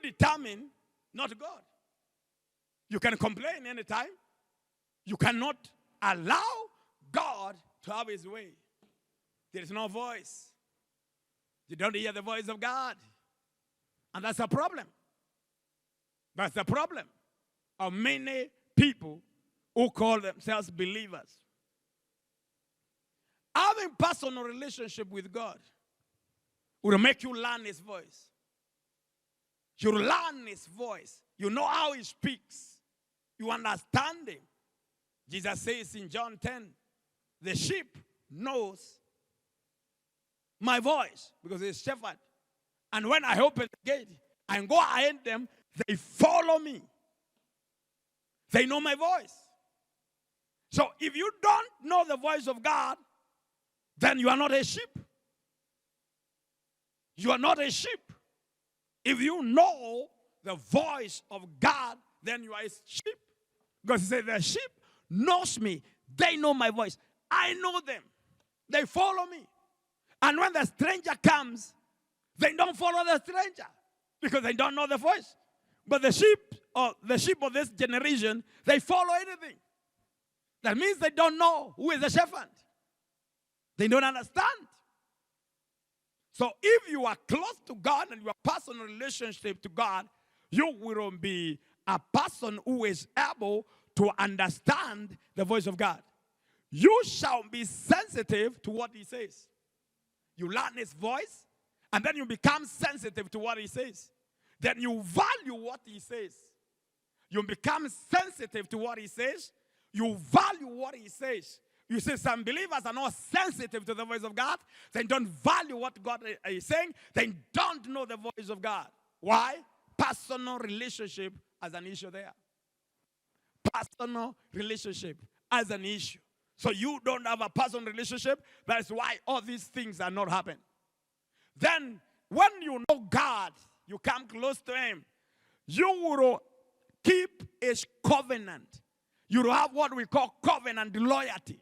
determine, not God. You can complain anytime. You cannot allow God to have his way. There is no voice. You don't hear the voice of God. And that's a problem. That's the problem of many people who call themselves believers. Having personal relationship with God will make you learn his voice. You learn his voice. You know how he speaks. You understand him. Jesus says in John 10, the sheep knows my voice because he's a shepherd. And when I open the gate and go ahead them, they follow me. They know my voice. So if you don't know the voice of God, then you are not a sheep. You are not a sheep. If you know the voice of God, then you are a sheep. Because he said, the sheep knows me. They know my voice. I know them. They follow me. And when the stranger comes, they don't follow the stranger because they don't know the voice. But the sheep of this generation, they follow anything. That means they don't know who is the shepherd. They don't understand. So if you are close to God and you have personal relationship to God, you will be a person who is able to understand the voice of God. You shall be sensitive to what he says. You learn his voice, and then you become sensitive to what he says. Then you value what he says. You become sensitive to what he says. You value what he says. You see, some believers are not sensitive to the voice of God. They don't value what God is saying. They don't know the voice of God. Why? Personal relationship as an issue there. Personal relationship as an issue. So you don't have a personal relationship. That's why all these things are not happening. Then when you know God, you come close to him, you will keep his covenant. You will have what we call covenant loyalty.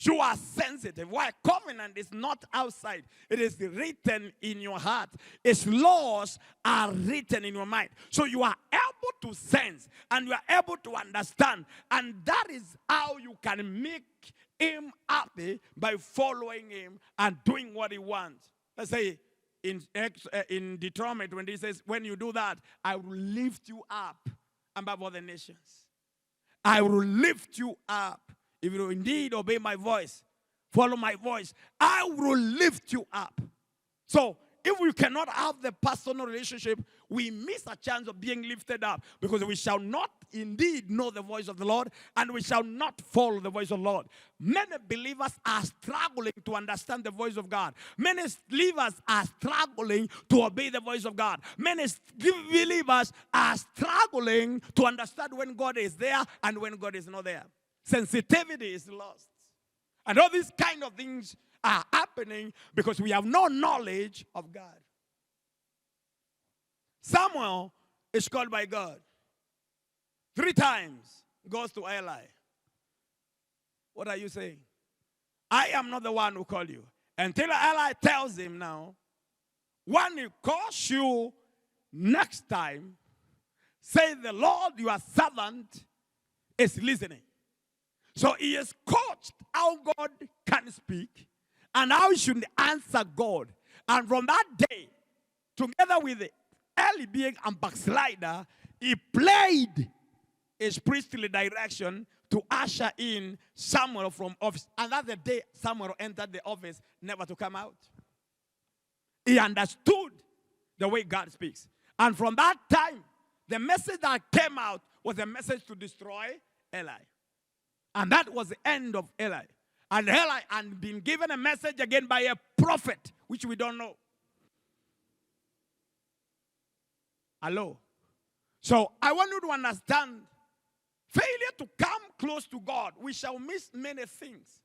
You are sensitive. Why? Covenant is not outside. It is written in your heart. Its laws are written in your mind. So you are able to sense and you are able to understand. And that is how you can make him happy, by following him and doing what he wants. Let's say in Deuteronomy when he says, when you do that, I will lift you up above all the nations. I will lift you up. If you indeed obey my voice, follow my voice, I will lift you up. So if we cannot have the personal relationship, we miss a chance of being lifted up, because we shall not indeed know the voice of the Lord, and we shall not follow the voice of the Lord. Many believers are struggling to understand the voice of God. Many believers are struggling to obey the voice of God. Many believers are struggling to understand when God is there and when God is not there. Sensitivity is lost. And all these kind of things are happening because we have no knowledge of God. Samuel is called by God. 3 times goes to Eli. What are you saying? I am not the one who called you. Until Eli tells him now, when he calls you next time, say the Lord your servant is listening. So he is coached how God can speak and how he should answer God. And from that day, together with Eli being a backslider, he played his priestly direction to usher in Samuel from office. And that's the day Samuel entered the office, never to come out. He understood the way God speaks. And from that time, the message that came out was a message to destroy Eli. And that was the end of Eli. And Eli had been given a message again by a prophet, which we don't know. Hello? So I want you to understand, failure to come close to God, we shall miss many things.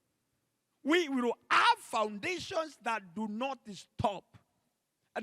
We will have foundations that do not stop.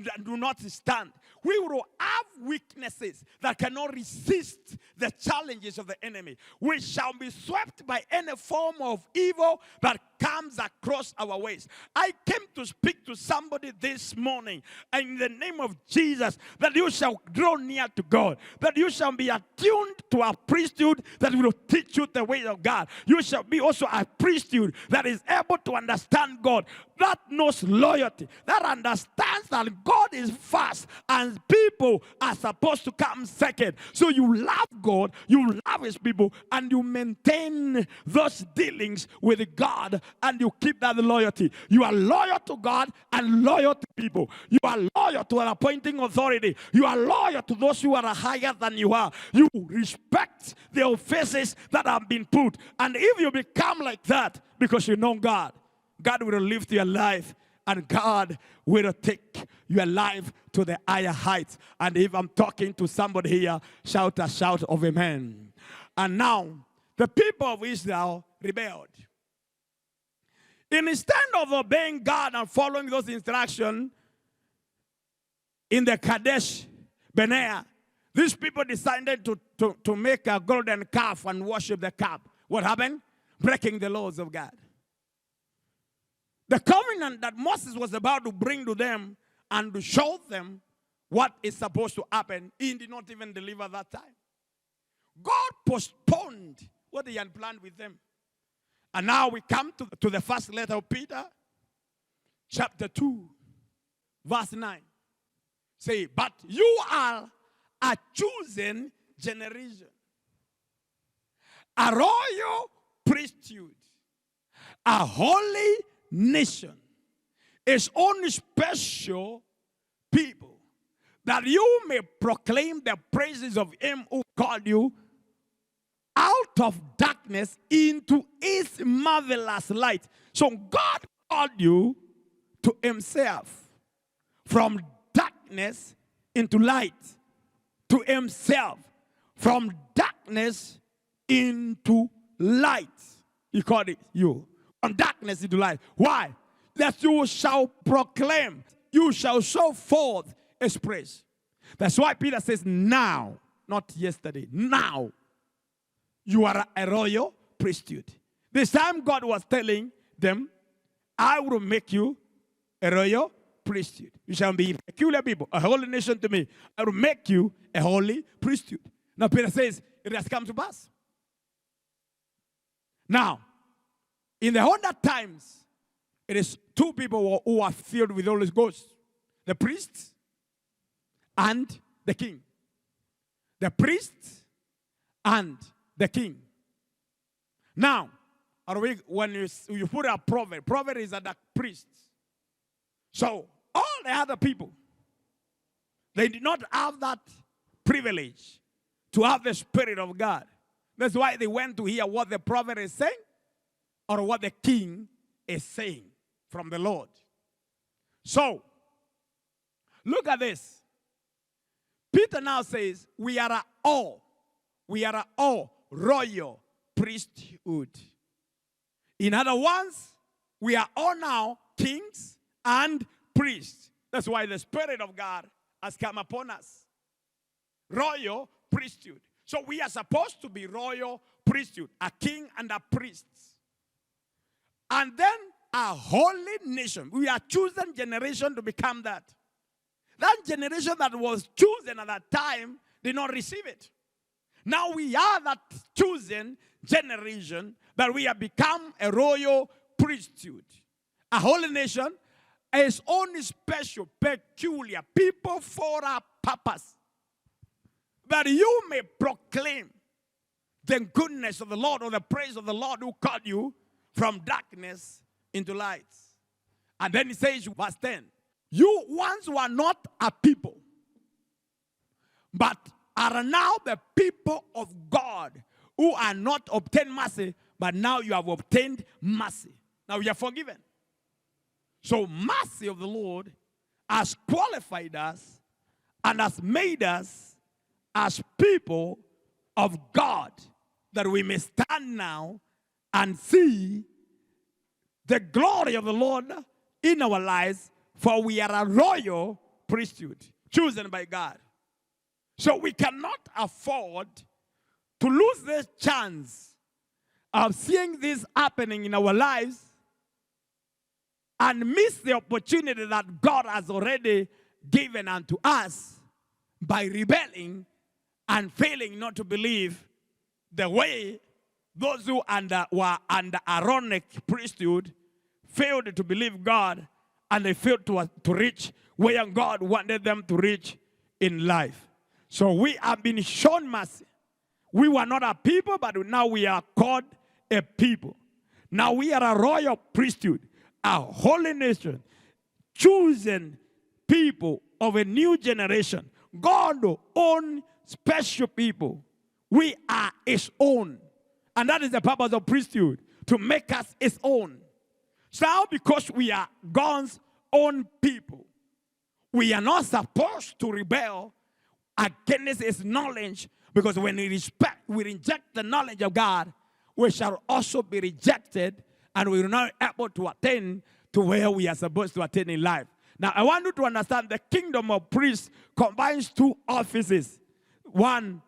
that do not stand. We will have weaknesses that cannot resist the challenges of the enemy. We shall be swept by any form of evil that comes across our ways. I came to speak to somebody this morning in the name of Jesus, that you shall draw near to God, that you shall be attuned to a priesthood that will teach you the way of God. You shall be also a priesthood that is able to understand God, that knows loyalty, that understands that God is first and people are supposed to come second. So you love God, you love his people, and you maintain those dealings with God, and you keep that loyalty. You are loyal to God and loyal to people. You are loyal to an appointing authority. You are loyal to those who are higher than you are. You respect the offices that have been put. And if you become like that because you know God, God will lift your life, and God will take your life to the higher heights. And if I'm talking to somebody here, shout a shout of amen. And now, the people of Israel rebelled. Instead of obeying God and following those instructions in the Kadesh Barnea, these people decided to make a golden calf and worship the calf. What happened? Breaking the laws of God. The covenant that Moses was about to bring to them and to show them what is supposed to happen, he did not even deliver that time. God postponed what he had planned with them. And now we come to the first letter of Peter, chapter 2, verse 9. Say, but you are a chosen generation, a royal priesthood, a holy nation, his own special people, that you may proclaim the praises of him who called you out of darkness into his marvelous light. So God called you to himself from darkness into light, to himself from darkness into light. He called it you. From darkness into light. Why? That you shall proclaim, you shall show forth his praise. That's why Peter says now, not yesterday, now. You are a royal priesthood. This time God was telling them, I will make you a royal priesthood. You shall be a peculiar people, a holy nation to me. I will make you a holy priesthood. Now Peter says, it has come to pass. Now, in the older times, it is two people who are filled with the Holy Ghost. The priest and the king. The priest and the king. Now, when you put a prophet is a priest. So, all the other people, they did not have that privilege to have the Spirit of God. That's why they went to hear what the prophet is saying or what the king is saying from the Lord. So, look at this. Peter now says, we are all royal priesthood. In other words, we are all now kings and priests. That's why the Spirit of God has come upon us. Royal priesthood. So we are supposed to be royal priesthood, a king and a priest. And then a holy nation. We are chosen generation to become that. That generation that was chosen at that time did not receive it. Now we are that chosen generation that we have become a royal priesthood. A holy nation, its own special, peculiar people for a purpose. That you may proclaim the goodness of the Lord or the praise of the Lord who called you from darkness into light. And then he says, verse 10, you once were not a people, but are now the people of God who are not obtained mercy, but now you have obtained mercy. Now you are forgiven. So mercy of the Lord has qualified us and has made us as people of God, that we may stand now and see the glory of the Lord in our lives, for we are a royal priesthood. priesthood, chosen by God. So we cannot afford to lose this chance of seeing this happening in our lives and miss the opportunity that God has already given unto us by rebelling and failing not to believe the way those who were under Aaronic priesthood failed to believe God, and they failed to reach where God wanted them to reach in life. So we have been shown mercy. We were not a people, but now we are called a people. Now we are a royal priesthood, a holy nation, chosen people of a new generation. God own special people. We are his own. And that is the purpose of priesthood, to make us his own. So now, because we are God's own people, we are not supposed to rebel against his knowledge, because when we reject the knowledge of God, we shall also be rejected, and we are not able to attain to where we are supposed to attain in life. Now, I want you to understand the kingdom of priests combines two offices. One,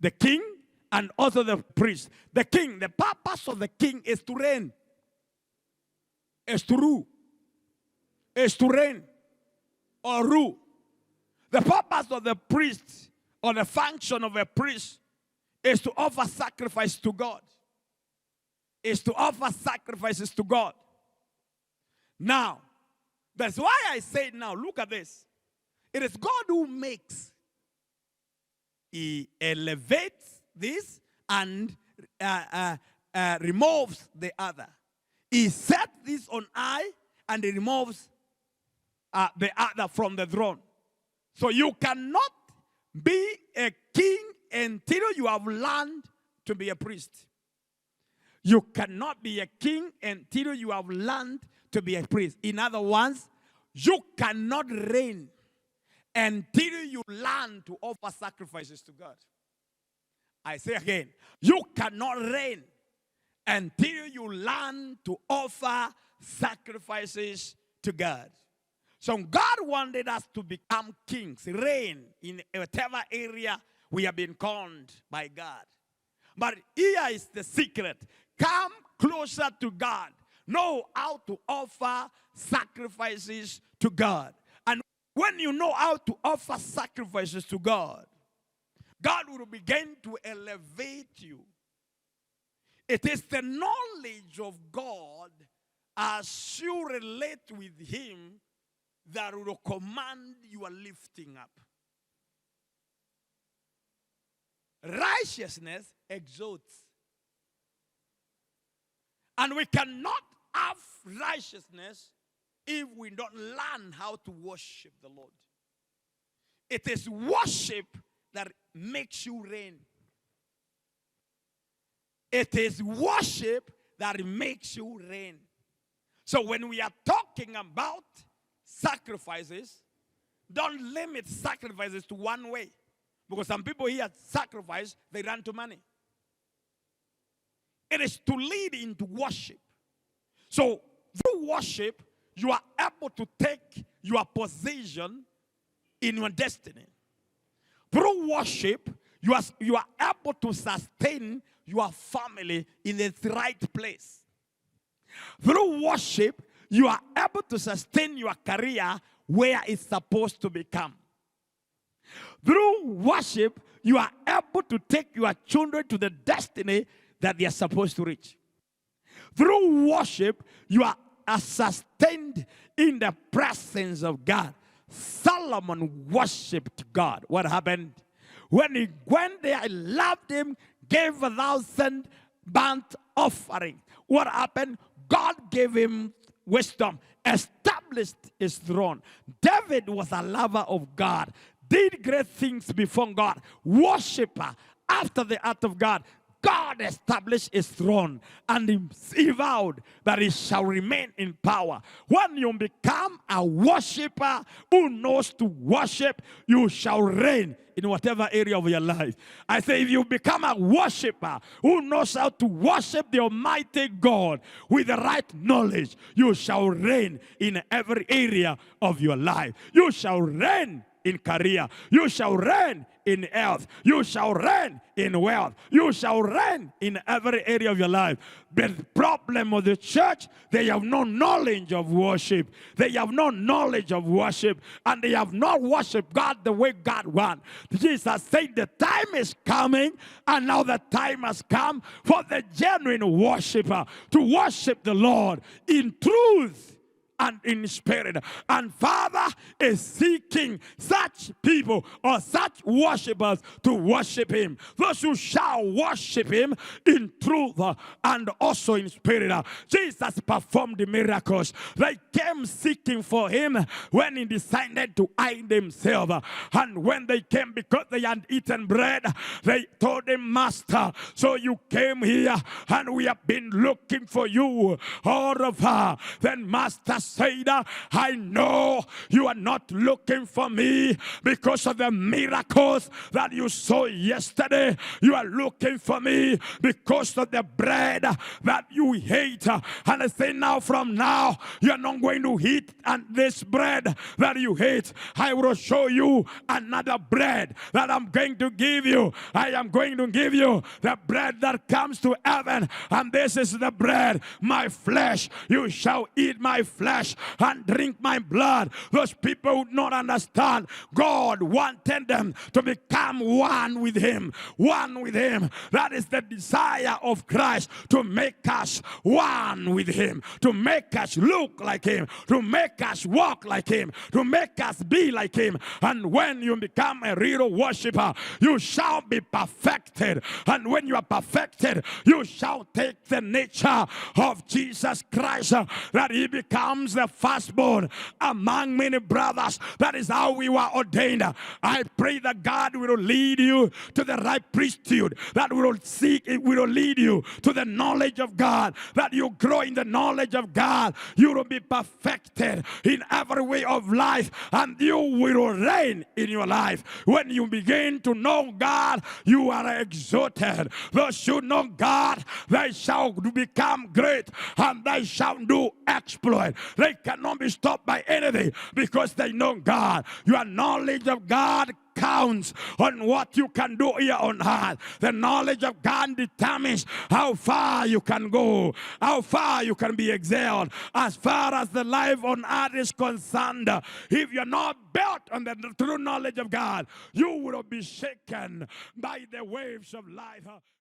the king, and also the priest. The king, the purpose of the king is to reign, is to rule, is to reign or rule. The purpose of the priest, or the function of a priest, is to offer sacrifice to God. Is to offer sacrifices to God. Now, that's why I say now, look at this. It is God who makes. He elevates this and removes the other. He set this on high and he removes the other from the throne. So you cannot be a king until you have learned to be a priest. You cannot be a king until you have learned to be a priest. In other words, you cannot reign until you learn to offer sacrifices to God. I say again, you cannot reign until you learn to offer sacrifices to God. So God wanted us to become kings, reign in whatever area we have been called by God. But here is the secret. Come closer to God. Know how to offer sacrifices to God. And when you know how to offer sacrifices to God, God will begin to elevate you. It is the knowledge of God as you relate with him that will command your lifting up. Righteousness exalts. And we cannot have righteousness if we don't learn how to worship the Lord. It is worship that makes you reign. It is worship that makes you reign. So when we are talking about sacrifices, don't limit sacrifices to one way. Because some people here sacrifice, they run to money. It is to lead into worship. So through worship, you are able to take your position in your destiny. Through worship, you are able to sustain your family in the right place. Through worship, you are able to sustain your career where it's supposed to become. Through worship, you are able to take your children to the destiny that they are supposed to reach. Through worship, you are sustained in the presence of God. Solomon worshipped God. What happened? When he went there, I loved him, gave 1,000 burnt offering. What happened? God gave him wisdom, established his throne. David was a lover of God, did great things before God, worshiper after the heart of God. God established his throne, and he vowed that he shall remain in power. When you become a worshiper who knows to worship, you shall reign in whatever area of your life. I say, if you become a worshiper who knows how to worship the Almighty God with the right knowledge, you shall reign in every area of your life. You shall reign in career. You shall reign in health. You shall reign in wealth. You shall reign in every area of your life. But the problem of the church, they have no knowledge of worship. They have no knowledge of worship. And they have not worshiped God the way God wants. Jesus said the time is coming, and now the time has come for the genuine worshiper to worship the Lord in truth and in spirit. And Father is seeking such people or such worshipers to worship him. Those who shall worship him in truth and also in spirit. Jesus performed the miracles. They came seeking for him when he decided to hide himself. And when they came because they had eaten bread, they told him, Master, so you came here and we have been looking for you all of her. Then Master said, I know you are not looking for me because of the miracles that you saw yesterday. You are looking for me because of the bread that you ate. And I say, now from now, you are not going to eat and this bread that you ate. I will show you another bread that I'm going to give you. I am going to give you the bread that comes to heaven. And this is the bread, my flesh. You shall eat my flesh and drink my blood. Those people would not understand. God wanted them to become one with him. One with him. That is the desire of Christ, to make us one with him, to make us look like him, to make us walk like him, to make us be like him. And when you become a real worshiper, you shall be perfected. And when you are perfected, you shall take the nature of Jesus Christ, that he becomes the firstborn among many brothers. That is how we were ordained. I pray that God will lead you to the right priesthood, that will lead you to the knowledge of God, that you grow in the knowledge of God. You will be perfected in every way of life, and you will reign in your life. When you begin to know God, you are exalted. Those who know God, they shall become great, and they shall do exploit. They cannot be stopped by anything because they know God. Your knowledge of God counts on what you can do here on earth. The knowledge of God determines how far you can go, how far you can be excelled. As far as the life on earth is concerned, if you're not built on the true knowledge of God, you will be shaken by the waves of life.